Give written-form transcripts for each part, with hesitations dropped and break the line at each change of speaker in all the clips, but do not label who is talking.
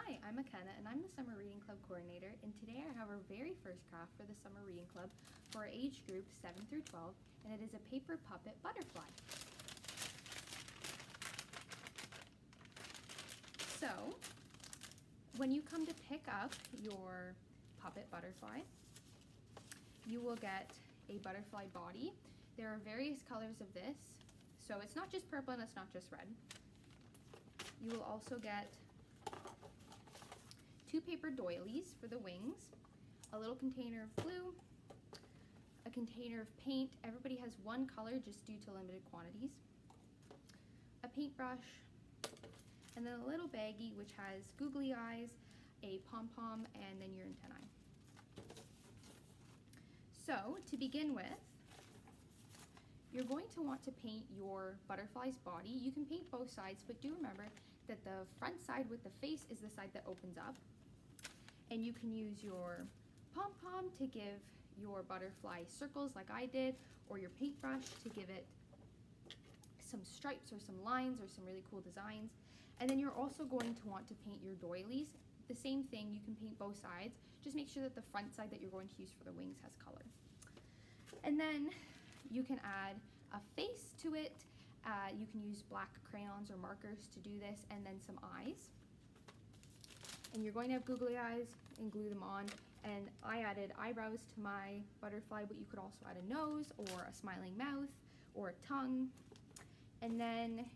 Hi, I'm McKenna and I'm the Summer Reading Club coordinator, and today I have our very first craft for the Summer Reading Club for our age group 7 through 12, and it is a paper puppet butterfly. So, when you come to pick up your puppet butterfly, you will get a butterfly body. There are various colors of this, so it's not just purple and it's not just red. You will also get 2 paper doilies for the wings, a little container of glue, a container of paint. Everybody has one color just due to limited quantities, a paintbrush, and then a little baggie which has googly eyes, a pom-pom, and then your antennae. So to begin with, you're going to want to paint your butterfly's body. You can paint both sides, but do remember that the front side with the face is the side that opens up. And you can use your pom-pom to give your butterfly circles like I did, or your paintbrush to give it some stripes or some lines or some really cool designs. And then you're also going to want to paint your doilies. The same thing, you can paint both sides. Just make sure that the front side that you're going to use for the wings has color. And then you can add a face to it. You can use black crayons or markers to do this, and then some eyes. And you're going to have googly eyes and glue them on. And I added eyebrows to my butterfly, but you could also add a nose or a smiling mouth or a tongue. And then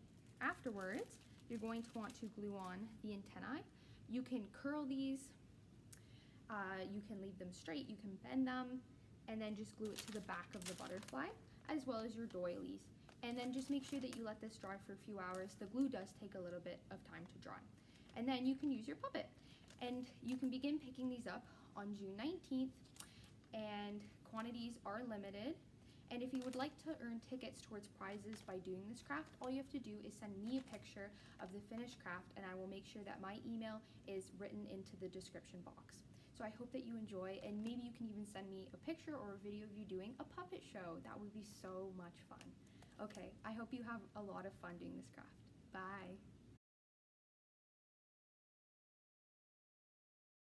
afterwards, you're going to want to glue on the antennae. You can curl these, you can leave them straight, you can bend them, and then just glue it to the back of the butterfly, as well as your doilies. And then just make sure that you let this dry for a few hours. The glue does take a little bit of time to dry. And then you can use your puppet. And you can begin picking these up on June 19th, and quantities are limited. And if you would like to earn tickets towards prizes by doing this craft, all you have to do is send me a picture of the finished craft, and I will make sure that my email is written into the description box. So I hope that you enjoy, and maybe you can even send me a picture or a video of you doing a puppet show. That would be so much fun. Okay, I hope you have a lot of fun doing this craft. Bye.